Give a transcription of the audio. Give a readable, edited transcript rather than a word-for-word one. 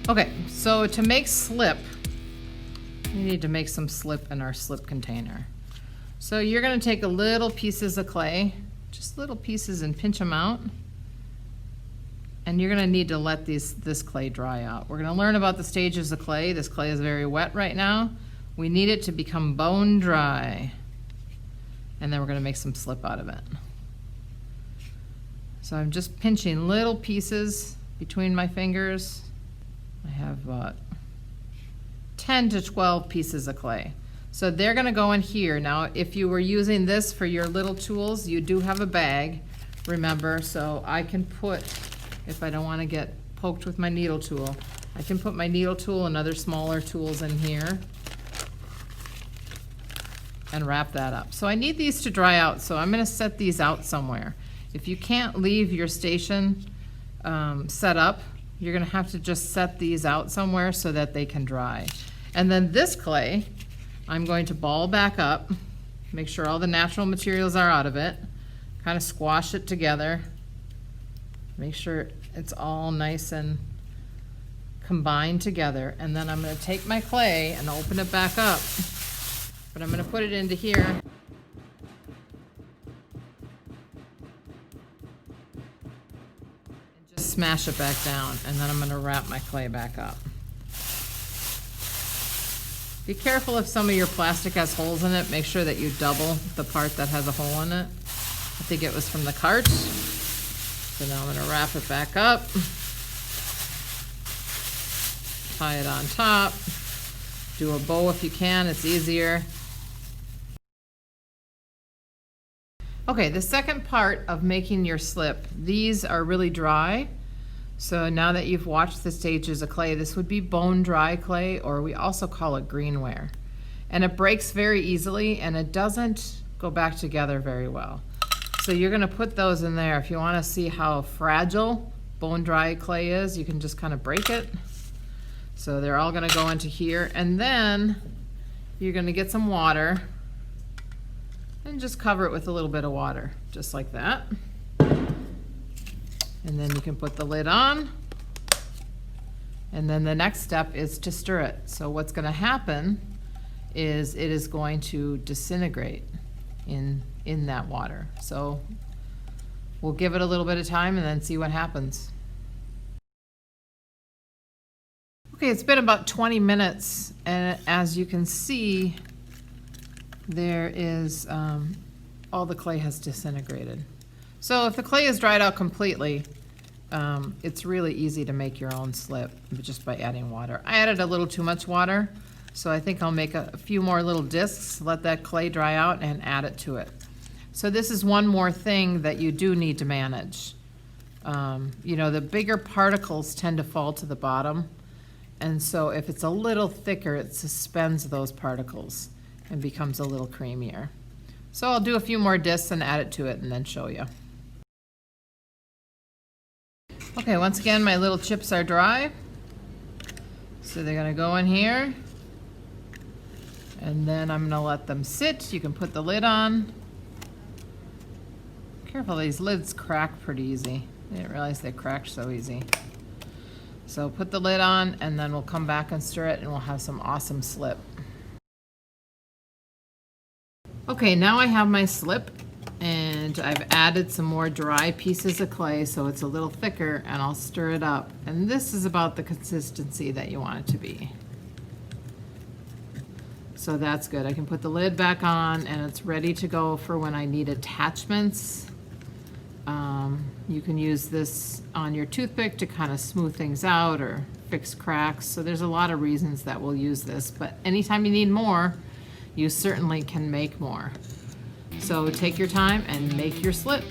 Okay, so to make slip, we need to make some slip in our slip container. So you're gonna take a little pieces of clay, just little pieces, and pinch them out. And you're gonna need to let this clay dry out. We're gonna learn about the stages of clay. This clay is very wet right now. We need it to become bone dry. And then we're gonna make some slip out of it. So I'm just pinching little pieces between my fingers. I have about 10 to 12 pieces of clay. So they're gonna go in here. Now, if you were using this for your little tools, you do have a bag, remember, so I can put, if I don't wanna get poked with my needle tool, I can put my needle tool and other smaller tools in here and wrap that up. So I need these to dry out, so I'm gonna set these out somewhere. If you can't leave your station set up, you're gonna have to just set these out somewhere so that they can dry. And then this clay, I'm going to ball back up, make sure all the natural materials are out of it, kind of squash it together, make sure it's all nice and combined together. And then I'm gonna take my clay and open it back up, but I'm gonna put it into here. Smash it back down, and then I'm gonna wrap my clay back up. Be careful if some of your plastic has holes in it. Make sure that you double the part that has a hole in it. I think it was from the cart. So now I'm gonna wrap it back up. Tie it on top. Do a bow if you can, it's easier. Okay, the second part of making your slip, these are really dry. So now that you've watched the stages of clay, this would be bone dry clay, or we also call it greenware. And it breaks very easily and it doesn't go back together very well. So you're gonna put those in there. If you wanna see how fragile bone dry clay is, you can just kind of break it. So they're all gonna go into here, and then you're gonna get some water and just cover it with a little bit of water, just like that. And then you can put the lid on. And then the next step is to stir it. So what's gonna happen is it is going to disintegrate in that water. So we'll give it a little bit of time and then see what happens. Okay, it's been about 20 minutes, and as you can see, there is, all the clay has disintegrated. So if the clay is dried out completely, it's really easy to make your own slip just by adding water. I added a little too much water, so I think I'll make a few more little discs, let that clay dry out, and add it to it. So this is one more thing that you do need to manage. You know, the bigger particles tend to fall to the bottom, and so if it's a little thicker, it suspends those particles and becomes a little creamier. So I'll do a few more discs and add it to it and then show you. Okay, once again, my little chips are dry. So they're gonna go in here. And then I'm gonna let them sit. You can put the lid on. Careful, these lids crack pretty easy. I didn't realize they cracked so easy. So put the lid on, and then we'll come back and stir it, and we'll have some awesome slip. Okay, now I have my slip, and I've added some more dry pieces of clay so it's a little thicker, and I'll stir it up. And this is about the consistency that you want it to be. So that's good. I can put the lid back on, and it's ready to go for when I need attachments. You can use this on your toothpick to kind of smooth things out or fix cracks. So there's a lot of reasons that we'll use this, but anytime you need more, you certainly can make more. So take your time and make your slip.